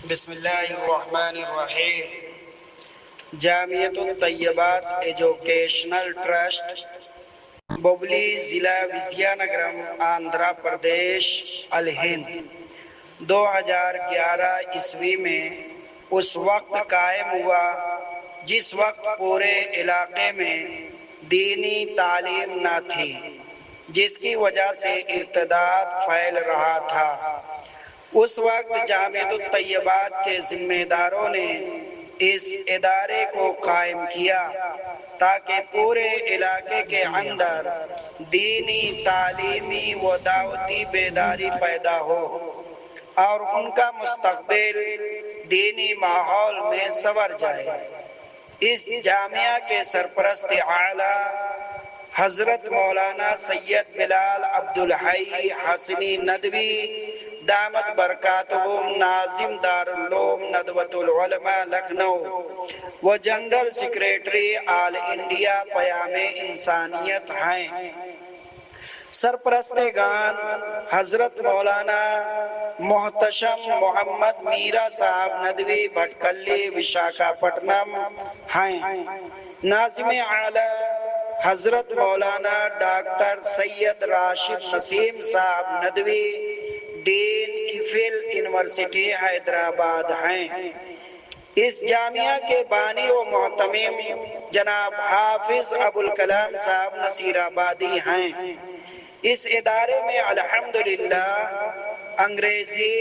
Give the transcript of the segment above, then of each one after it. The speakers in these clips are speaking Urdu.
بسم اللہ الرحمن الرحیم۔ جامعۃ الطیبات ایجوکیشنل ٹرسٹ بوبلی ضلع وزیا نگرم آندھرا پردیش الہند 2011 عیسوی میں اس وقت قائم ہوا جس وقت پورے علاقے میں دینی تعلیم نہ تھی، جس کی وجہ سے ارتداد پھیل رہا تھا۔ اس وقت جامعۃ الطیبات کے ذمہ داروں نے اس ادارے کو قائم کیا تاکہ پورے علاقے کے اندر دینی، تعلیمی و دعوتی بیداری پیدا ہو اور ان کا مستقبل دینی ماحول میں سنور جائے۔ اس جامعہ کے سرپرست اعلیٰ حضرت مولانا سید بلال عبدالحی حسنی ندوی دامت برکاتہم ناظم دارالعلوم ندوۃ العلماء لکھنؤ و جنرل سیکریٹری آل انڈیا پیام انسانیت ہیں۔ سرپرستگان حضرت مولانا محتشم محمد میرا صاحب ندوی بھٹکلی وشاکھاپٹنم ہیں۔ ناظم اعلیٰ حضرت مولانا ڈاکٹر سید راشد نسیم صاحب ندوی ڈین ایفل یونیورسٹی حیدرآباد ہیں۔ اس جامعہ کے بانی و محتمم جناب حافظ ابوالکلام صاحب نصیر آبادی ہیں۔ اس ادارے میں الحمدللہ انگریزی،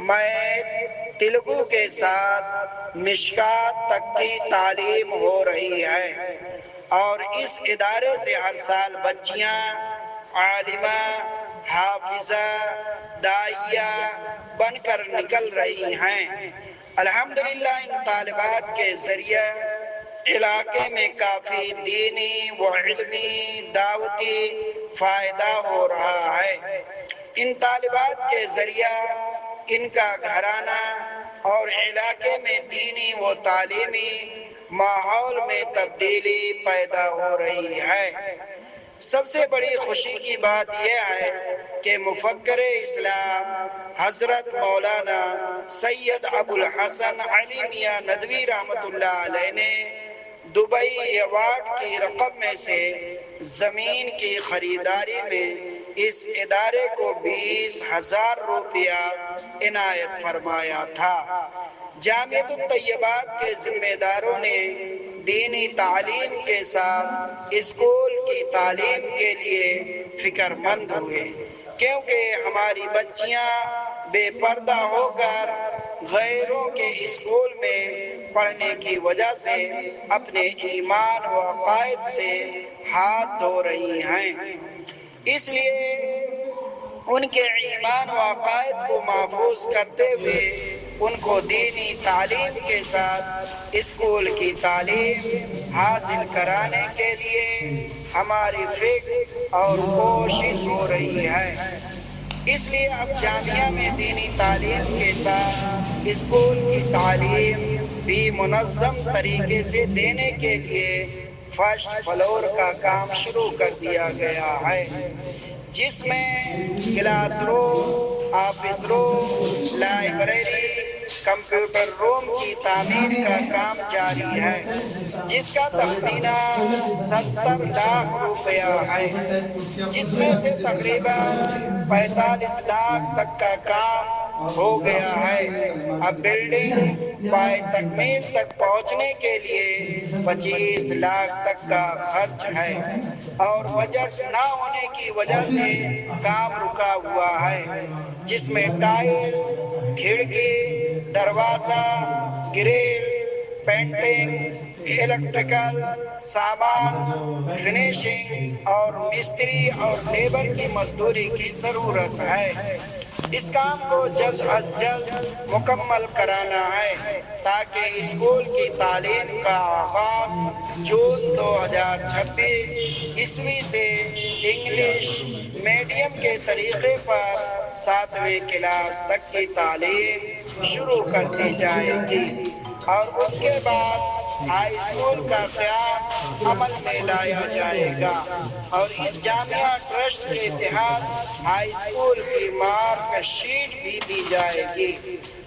میتھ، تیلگو کے ساتھ مشکات تک کی تعلیم ہو رہی ہے اور اس ادارے سے ہر سال بچیاں عالمہ، حافظہ، داعیہ بن کر نکل رہی ہیں۔ الحمدللہ ان طالبات کے ذریعے علاقے میں کافی دینی و علمی دعوتی فائدہ ہو رہا ہے۔ ان طالبات کے ذریعہ ان کا گھرانہ اور علاقے میں دینی و تعلیمی ماحول میں تبدیلی پیدا ہو رہی ہے۔ سب سے بڑی خوشی کی بات یہ ہے کہ مفکر اسلام حضرت مولانا سید ابوالحسن علی میاں ندوی رحمۃ اللہ علیہ نے دبئی ایوارڈ کی رقم میں سے زمین کی خریداری میں اس ادارے کو 20,000 روپیہ عنایت فرمایا تھا۔ جامعۃ الطیبات کے ذمہ داروں نے دینی تعلیم کے ساتھ اسکول کی تعلیم کے لیے فکر مند ہوئے، کیونکہ ہماری بچیاں بے پردہ ہو کر غیروں کے اسکول میں پڑھنے کی وجہ سے اپنے ایمان و عقائد سے ہاتھ دھو رہی ہیں۔ اس لیے ان کے ایمان و عقائد کو محفوظ کرتے ہوئے ان کو دینی تعلیم کے ساتھ اسکول کی تعلیم حاصل کرانے کے لیے ہماری فکر اور کوشش ہو رہی ہے۔ اس لیے اب جامعہ میں دینی تعلیم کے ساتھ اسکول کی تعلیم بھی منظم طریقے سے دینے کے لیے فرسٹ فلور کا کام شروع کر دیا گیا ہے، جس میں کلاس روم، آفس روم، لائبریری، کمپیوٹر روم کی تعمیر کا کام جاری ہے، جس کا تخمینہ 70 لاکھ روپیہ ہے، جس میں سے تقریباً 45 لاکھ تک کا کام ہو گیا ہے۔ اب بلڈنگ پائے تکمیل تک پہنچنے کے لیے 25 لاکھ تک کا خرچ ہے اور بجٹ نہ ہونے کی وجہ سے کام رکا ہوا ہے، جس میں ٹائلز، کھڑکی، دروازہ، گریلز، پینٹنگ، الیکٹریکل سامان، فنیشنگ اور مستری اور لیبر کی مزدوری کی ضرورت ہے۔ اس کام کو جلد از جلد مکمل کرانا ہے تاکہ اسکول کی تعلیم کا آغاز جون 2026 عیسوی سے انگلش میڈیم کے طریقے پر 7ویں کلاس تک کی تعلیم شروع کر دی جائے گی اور اس کے بعد ہائی اسکول کا قیام عمل میں لایا جائے گا اور اس جامعہ ٹرسٹ کے تحت ہائی اسکول کی مارک شیٹ بھی دی جائے گی۔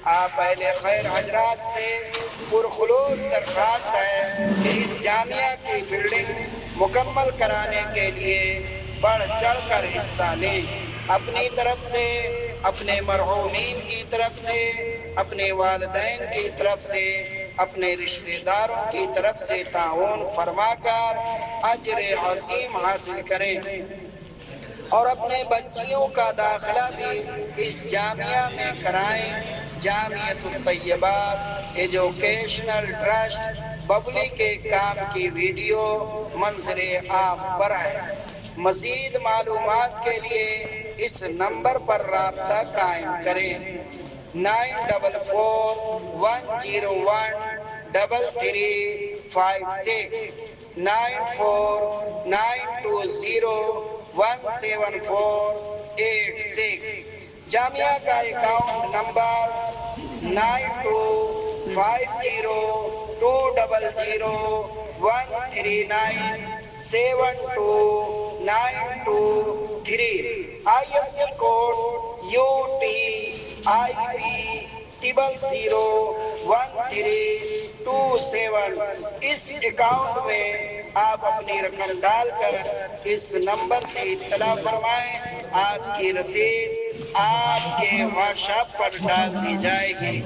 آپ اہل خیر حضرات سے پرخلوص درخواست ہے کہ اس جامعہ کی بلڈنگ مکمل کرانے کے لیے بڑھ چڑھ کر حصہ لیں۔ اپنی طرف سے، اپنے مرحومین کی طرف سے، اپنے والدین کی طرف سے، اپنے رشتہ داروں کی طرف سے تعاون فرما کر اجر عظیم حاصل کریں، اور اپنے بچیوں کا داخلہ بھی اس جامعہ میں کرائیں۔ جامعۃ الطیبات ایجوکیشنل ٹرسٹ ببلی کے کام کی ویڈیو منظر عام پر ہے۔ مزید معلومات کے لیے اس نمبر پر رابطہ قائم کریں: 9411333356 9492017486۔ جامعہ کا account number 925201397293۔ IFC code UTIP001327۔ اس اکاؤنٹ میں آپ اپنی رقم ڈال کر اس نمبر سے اطلاع فرمائیں، آپ کی رسید آپ کے واٹس ایپ پر ڈال دی جائے گی۔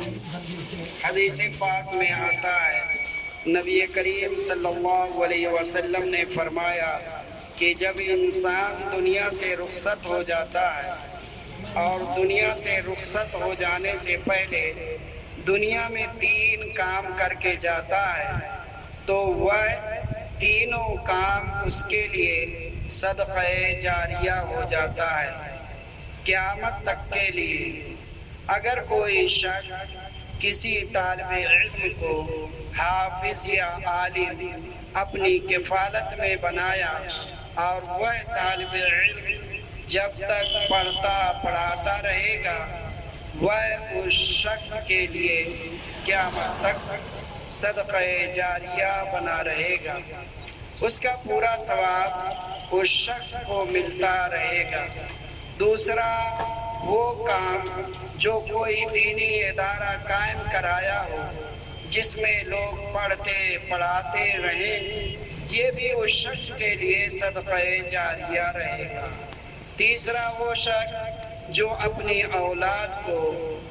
حدیث پاک میں آتا ہے، نبی کریم صلی اللہ علیہ وسلم نے فرمایا کہ جب انسان دنیا سے رخصت ہو جاتا ہے اور دنیا سے رخصت ہو جانے سے پہلے دنیا میں 3 کام کر کے جاتا ہے تو وہ تینوں کام اس کے لیے صدقہ جاریہ ہو جاتا ہے قیامت تک کے لیے۔ اگر کوئی شخص کسی طالب علم کو حافظ یا عالم اپنی کفالت میں بنایا اور وہ طالب علم جب تک پڑھاتا رہے گا، وہ اس شخص کے لیے قیامت تک صدقہ جاریہ بنا رہے گا، اس کا پورا ثواب اس شخص کو ملتا رہے گا۔ دوسرا، وہ کام جو کوئی دینی ادارہ قائم کرایا ہو جس میں لوگ پڑھتے پڑھاتے رہیں، یہ بھی اس شخص کے لیے صدقہ جاریہ رہے گا۔ تیسرا، وہ شخص جو اپنی اولاد کو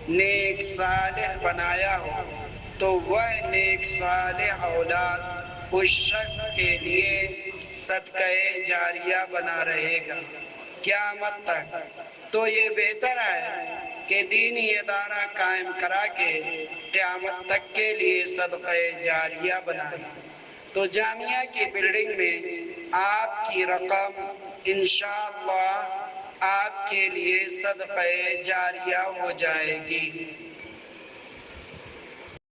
نیک صالح بنایا ہو تو وہ نیک صالح اولاد اس شخص کے لیے صدقہ جاریہ بنا رہے گا قیامت تک۔ تو یہ بہتر ہے کہ دینی ادارہ قائم کرا کے قیامت تک کے لیے صدقہ جاریہ بنائیں۔ تو جامعہ کی بلڈنگ میں آپ کی رقم انشاءاللہ آپ کے لیے صدقہ جاریہ ہو جائے گی۔